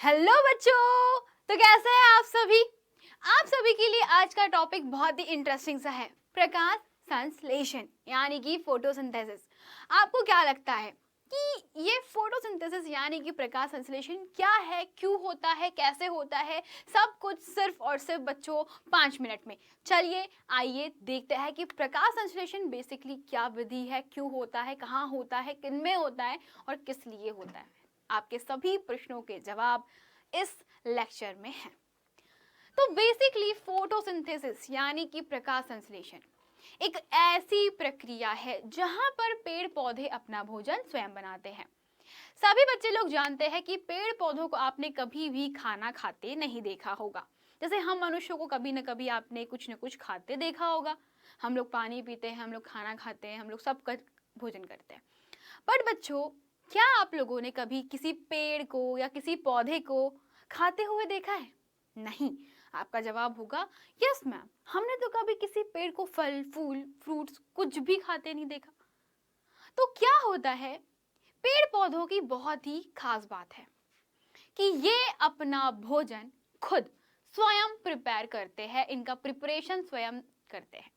Hello बच्चों, तो कैसे हैं आप सभी। आप सभी के लिए आज का टॉपिक बहुत ही इंटरेस्टिंग सा है, प्रकाश संश्लेषण यानी कि फोटोसिंथेसिस। आपको क्या लगता है कि ये फोटोसिंथेसिस यानी कि प्रकाश संश्लेषण क्या है, क्यों होता है, कैसे होता है, सब कुछ सिर्फ और सिर्फ बच्चों 5 मिनट में। चलिए आइए देखते हैं कि प्रकाश संश्लेषण बेसिकली क्या विधि है, क्यों होता है, कहाँ होता है, किन में होता है और किस लिए होता है। आपके सभी प्रश्नों के जवाब इस लेक्चर में हैं। तो बेसिकली फोटोसिंथेसिस यानी कि प्रकाश संश्लेषण एक ऐसी प्रक्रिया है जहां पर पेड़ पौधे अपना भोजन स्वयं बनाते हैं। सभी बच्चे लोग जानते हैं कि पेड़ पौधों को आपने कभी भी खाना खाते नहीं देखा होगा। जैसे हम मनुष्यों को कभी न कभी आपने कुछ न कुछ खाते देखा होगा। हम लोग पानी पीते हैं, हम लोग खाना खाते हैं, हम लोग सब भोजन करते हैं। बट बच्चों, क्या आप लोगों ने कभी किसी पेड़ को या किसी पौधे को खाते हुए देखा है? नहीं। आपका जवाब होगा यस मैम, हमने तो कभी किसी पेड़ को फल फूल फ्रूट्स कुछ भी खाते नहीं देखा। तो क्या होता है, पेड़ पौधों की बहुत ही खास बात है कि ये अपना भोजन खुद स्वयं प्रिपेयर करते हैं, इनका प्रिपरेशन स्वयं करते हैं।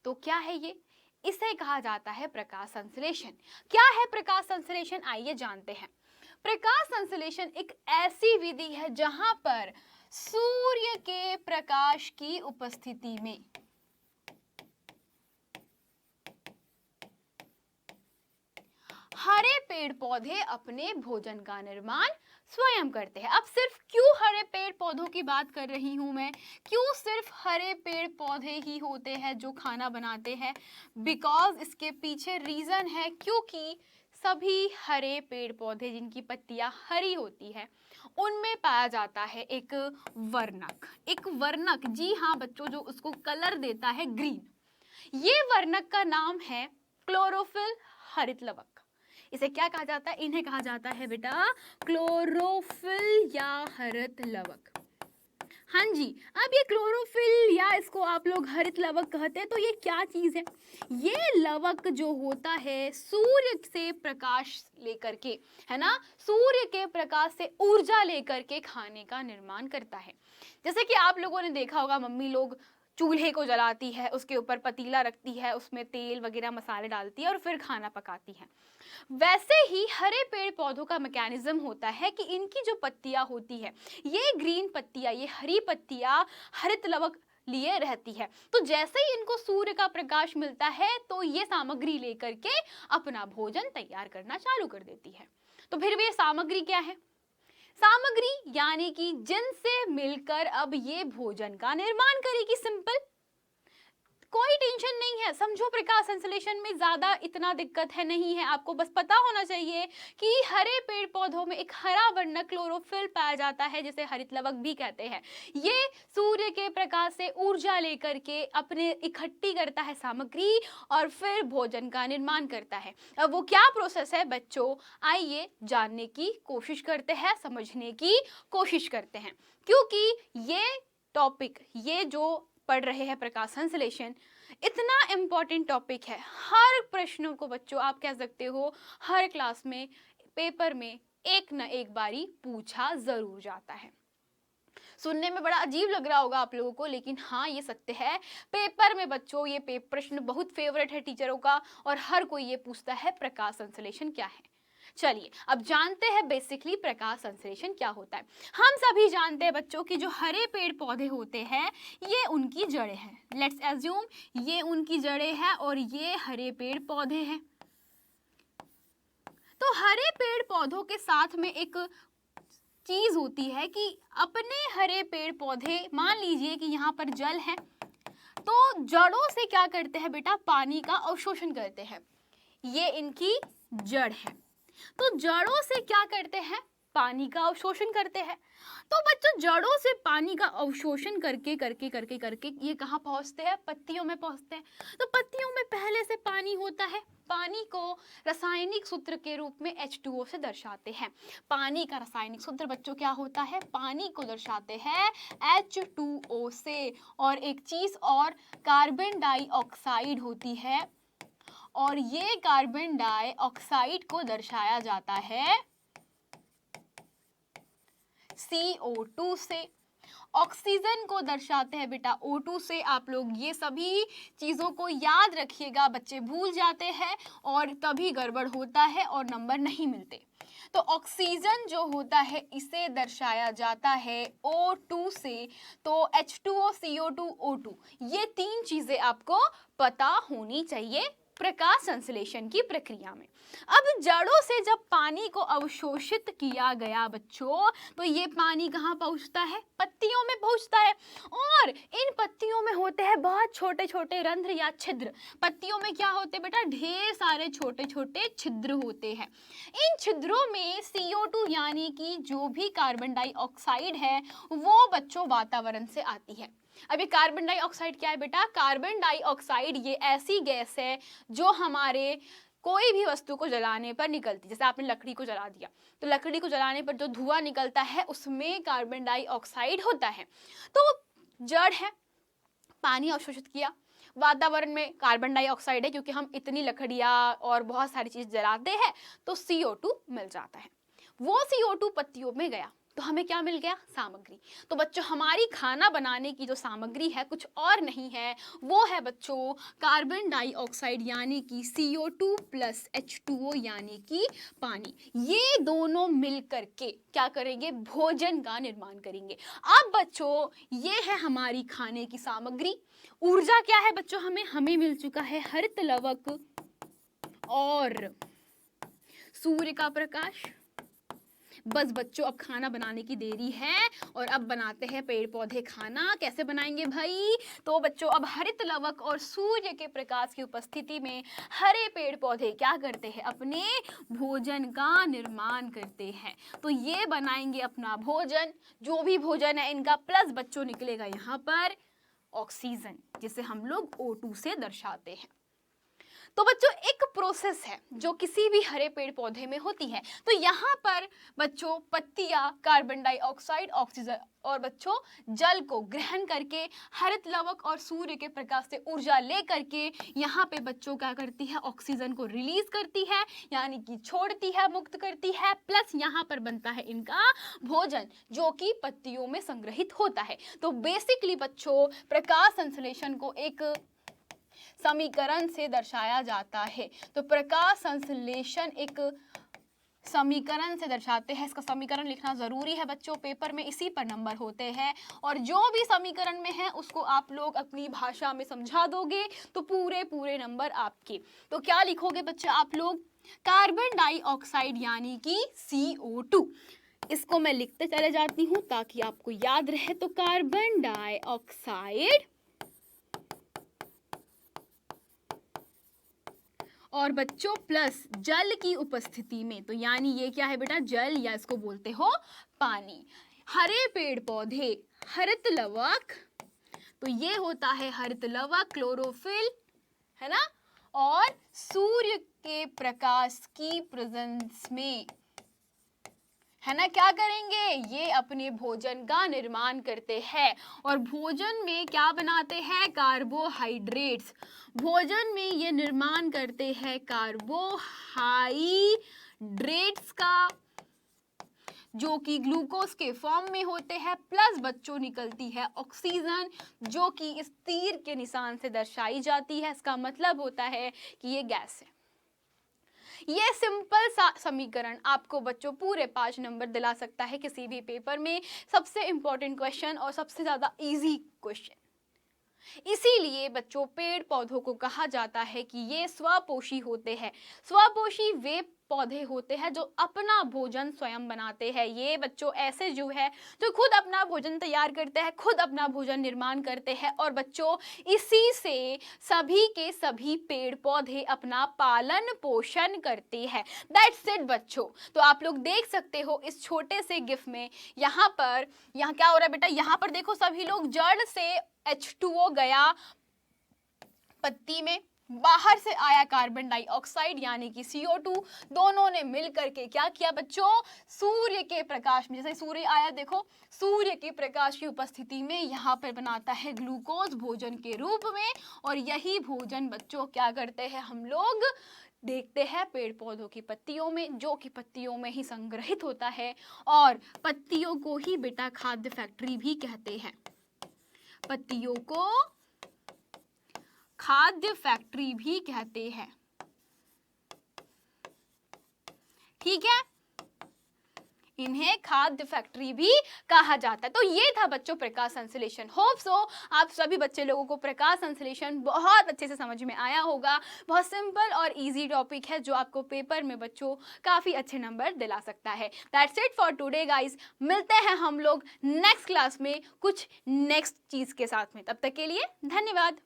तो क्या है ये? इसे कहा जाता है प्रकाश संश्लेषण। क्या है प्रकाश संश्लेषण, आइए जानते हैं। प्रकाश संश्लेषण एक ऐसी विधि है जहां पर सूर्य के प्रकाश की उपस्थिति में हरे पेड़ पौधे अपने भोजन का निर्माण स्वयं करते हैं। अब सिर्फ क्यों हरे पेड़ पौधों की बात कर रही हूं मैं, क्यों सिर्फ हरे पेड़ पौधे ही होते हैं जो खाना बनाते हैं? बिकॉज इसके पीछे रीजन है, क्योंकि सभी हरे पेड़ पौधे जिनकी पत्तियां हरी होती है उनमें पाया जाता है एक वर्णक। एक वर्णक, जी हाँ बच्चों, जो उसको कलर देता है ग्रीन। ये वर्णक का नाम है क्लोरोफिल हरित लवक। इसे क्या कहा जाता है? इन्हें कहा जाता है बेटा क्लोरोफिल या हरित लवक। हाँ जी, अब ये क्लोरोफिल या इसको आप लोग हरित लवक कहते हैं, तो ये क्या चीज है? ये लवक जो होता है सूर्य से प्रकाश लेकर के, है ना, सूर्य के प्रकाश से ऊर्जा लेकर के खाने का निर्माण करता है। जैसे कि आप लोगों ने देखा होगा, मम्मी लोग चूल्हे को जलाती है, उसके ऊपर पतीला रखती है, उसमें तेल वगैरह मसाले डालती है और फिर खाना पकाती है। वैसे ही हरे पेड़ पौधों का मैकेनिज्म होता है कि इनकी जो पत्तियां होती है, ये ग्रीन पत्तियां, ये हरी पत्तियां हरित लवक लिए रहती है। तो जैसे ही इनको सूर्य का प्रकाश मिलता है तो ये सामग्री लेकर के अपना भोजन तैयार करना चालू कर देती है। तो फिर ये सामग्री क्या है? सामग्री यानी कि जिनसे मिलकर अब ये भोजन का निर्माण करेगी। सिंपल, कोई टेंशन नहीं है। समझो, प्रकाश संश्लेषण में ज्यादा इतना दिक्कत है नहीं है। आपको बस पता होना चाहिए कि हरे पेड़ पौधों में एक हरा वर्णक क्लोरोफिल पाया जाता है, जिसे हरित लवक भी कहते हैं। ये सूर्य के प्रकाश से ऊर्जा लेकर के अपने इकट्ठी करता है सामग्री और फिर भोजन का निर्माण करता है। अब वो क्या प्रोसेस है बच्चों, आइए जानने की कोशिश करते हैं, समझने की कोशिश करते हैं। क्योंकि ये टॉपिक, ये जो पढ़ रहे हैं प्रकाश संश्लेषण, इतना इम्पोर्टेंट टॉपिक है। हर प्रश्नों को बच्चों आप कह सकते हो हर क्लास में, पेपर में एक न एक बारी पूछा जरूर जाता है। सुनने में बड़ा अजीब लग रहा होगा आप लोगों को, लेकिन हाँ ये सत्य है। पेपर में बच्चों ये प्रश्न बहुत फेवरेट है टीचरों का, और हर कोई ये पूछता है प्रकाश संश्लेषण क्या है। चलिए अब जानते हैं बेसिकली प्रकाश संश्लेषण क्या होता है। हम सभी जानते हैं बच्चों कि जो हरे पेड़ पौधे होते हैं ये उनकी जड़ें हैं। लेट्स एज्यूम ये उनकी जड़ें हैं और ये हरे पेड़ पौधे हैं। तो हरे पेड़ पौधों के साथ में एक चीज होती है कि अपने हरे पेड़ पौधे, मान लीजिए कि यहाँ पर जल है, तो जड़ों से क्या करते हैं बेटा, पानी का अवशोषण करते हैं। ये इनकी जड़ है, तो जड़ों से क्या करते हैं, पानी का अवशोषण करते हैं। तो बच्चों जड़ों से पानी का अवशोषण करके करके करके करके ये कहाँ पहुंचते हैं, पत्तियों में पहुंचते हैं। तो पत्तियों में पहले से पानी होता है। पानी को रासायनिक सूत्र के रूप में H2O से दर्शाते हैं। पानी का रासायनिक सूत्र बच्चों क्या होता है, पानी को दर्शाते हैं H2O से। और एक चीज और, कार्बन डाइऑक्साइड होती है, और ये कार्बन डाइऑक्साइड को दर्शाया जाता है CO2 से, ऑक्सीजन को दर्शाते हैं बेटा O2 से। आप लोग ये सभी चीज़ों को याद रखिएगा, बच्चे भूल जाते हैं और तभी गड़बड़ होता है और नंबर नहीं मिलते। तो ऑक्सीजन जो होता है इसे दर्शाया जाता है O2 से, तो H2O, CO2, O2, ये तीन चीज़ें आपको पता होनी चाहिए प्रकाश संश्लेषण की प्रक्रिया में। अब जड़ों से जब पानी को अवशोषित किया गया बच्चों, तो ये पानी कहाँ पहुँचता है? पत्तियों में पहुँचता है, और इन पत्तियों में होते हैं बहुत छोटे छोटे रंध्र या छिद्र। पत्तियों में क्या होते हैं बेटा? ढेर सारे छोटे छोटे छिद्र होते हैं। इन छिद्रों में CO2 यानी कि जो भी कार्बन डाइऑक्साइड है वो बच्चों वातावरण से आती है। अब ये कार्बन डाइऑक्साइड क्या है बेटा? कार्बन डाइऑक्साइड ये ऐसी गैस है जो हमारे कोई भी वस्तु को जलाने पर निकलती है। जैसे आपने लकड़ी को जला दिया, तो लकड़ी को जलाने पर जो धुआं निकलता है उसमें कार्बन डाइऑक्साइड होता है। तो जड़ है, पानी अवशोषित किया, वातावरण में कार्बन डाइऑक्साइड है क्योंकि हम इतनी लकड़ियाँ और बहुत सारी चीज़ जलाते हैं, तो CO2 मिल जाता है। वो CO2 पत्तियों में गया तो हमें क्या मिल गया? सामग्री। तो बच्चों हमारी खाना बनाने की जो सामग्री है कुछ और नहीं है, वो है बच्चों कार्बन डाइऑक्साइड यानी कि CO2 प्लस H2O यानी कि पानी। ये दोनों मिलकर के क्या करेंगे? भोजन का निर्माण करेंगे। अब बच्चों ये है हमारी खाने की सामग्री। ऊर्जा क्या है बच्चों? हमें मिल चुका है हरित लवक और सूर्य का प्रकाश। बस बच्चों अब खाना बनाने की देरी है और अब बनाते हैं पेड़ पौधे खाना। कैसे बनाएंगे भाई? तो बच्चों अब हरित लवक और सूर्य के प्रकाश की उपस्थिति में हरे पेड़ पौधे क्या करते हैं? अपने भोजन का निर्माण करते हैं। तो ये बनाएंगे अपना भोजन, जो भी भोजन है इनका, प्लस बच्चों निकलेगा यहाँ पर ऑक्सीजन, जिसे हम लोग O2 से दर्शाते हैं। तो बच्चों एक प्रोसेस है जो किसी भी हरे पेड़ पौधे में होती है। तो यहाँ पर बच्चों पत्तियां कार्बन डाइऑक्साइड, ऑक्सीजन और बच्चों जल को ग्रहण करके हरित लवक और सूर्य के प्रकाश से ऊर्जा ले करके यहाँ पे बच्चों क्या करती है? ऑक्सीजन को रिलीज करती है, यानी कि छोड़ती है, मुक्त करती है, प्लस यहाँ पर बनता है इनका भोजन जो कि पत्तियों में संग्रहित होता है। तो बेसिकली बच्चों प्रकाश संश्लेषण को एक समीकरण से दर्शाया जाता है। तो प्रकाश संश्लेषण एक समीकरण से दर्शाते हैं। इसका समीकरण लिखना जरूरी है बच्चों, पेपर में इसी पर नंबर होते हैं, और जो भी समीकरण में है उसको आप लोग अपनी भाषा में समझा दोगे तो पूरे नंबर आपके। तो क्या लिखोगे बच्चे आप लोग? कार्बन डाइऑक्साइड यानी कि CO2। इसको मैं लिखते चले जाती हूँ ताकि आपको याद रहे। तो कार्बन डाइऑक्साइड और बच्चों प्लस जल की उपस्थिति में, तो यानी ये क्या है बेटा? जल, या इसको बोलते हो पानी। हरे पेड़ पौधे हरित लवक, तो ये होता है हरित लवक, क्लोरोफिल, है ना, और सूर्य के प्रकाश की प्रेजेंस में, है ना, क्या करेंगे? ये अपने भोजन का निर्माण करते हैं। और भोजन में क्या बनाते हैं? कार्बोहाइड्रेट्स। भोजन में ये निर्माण करते हैं कार्बोहाइड्रेट्स का, जो कि ग्लूकोज के फॉर्म में होते हैं, प्लस बच्चों निकलती है ऑक्सीजन जो कि इस तीर के निशान से दर्शाई जाती है। इसका मतलब होता है कि ये गैस है। ये सिंपल सा समीकरण आपको बच्चों पूरे 5 नंबर दिला सकता है किसी भी पेपर में। सबसे इंपॉर्टेंट क्वेश्चन और सबसे ज्यादा इजी क्वेश्चन। इसीलिए बच्चों पेड़ पौधों को कहा जाता है कि ये स्वपोषी होते हैं। स्वपोषी वे पौधे होते हैं जो अपना भोजन स्वयं बनाते हैं। ये बच्चों ऐसे जीव है जो खुद अपना भोजन तैयार करते हैं, खुद अपना भोजन निर्माण करते हैं, और बच्चों इसी से सभी के सभी पेड़ पौधे अपना पालन पोषण करते हैं। दैट्स इट बच्चों। तो आप लोग देख सकते हो इस छोटे से गिफ्ट में, यहाँ क्या हो रहा है बेटा? यहाँ पर देखो सभी लोग, जड़ से H2O गया पत्ती में, बाहर से आया कार्बन डाइऑक्साइड यानी कि CO2, दोनों ने मिलकर के क्या किया बच्चों? सूर्य के प्रकाश में, जैसे सूर्य आया देखो, सूर्य के प्रकाश की उपस्थिति में यहाँ पर बनाता है ग्लूकोज भोजन के रूप में, और यही भोजन बच्चों क्या करते हैं हम लोग देखते हैं पेड़ पौधों की पत्तियों में, जो कि पत्तियों में ही संग्रहित होता है, और पत्तियों को ही बेटा खाद्य फैक्ट्री भी कहते हैं। पत्तियों को खाद्य फैक्ट्री भी कहते हैं। ठीक है, इन्हें खाद्य फैक्ट्री भी कहा जाता है। तो ये था बच्चों प्रकाश संश्लेषण। होप सो आप सभी बच्चे लोगों को प्रकाश संश्लेषण बहुत अच्छे से समझ में आया होगा। बहुत सिंपल और इजी टॉपिक है जो आपको पेपर में बच्चों काफ़ी अच्छे नंबर दिला सकता है। That's it for today guys. मिलते हैं हम लोग नेक्स्ट क्लास में कुछ नेक्स्ट चीज़ के साथ में। तब तक के लिए धन्यवाद।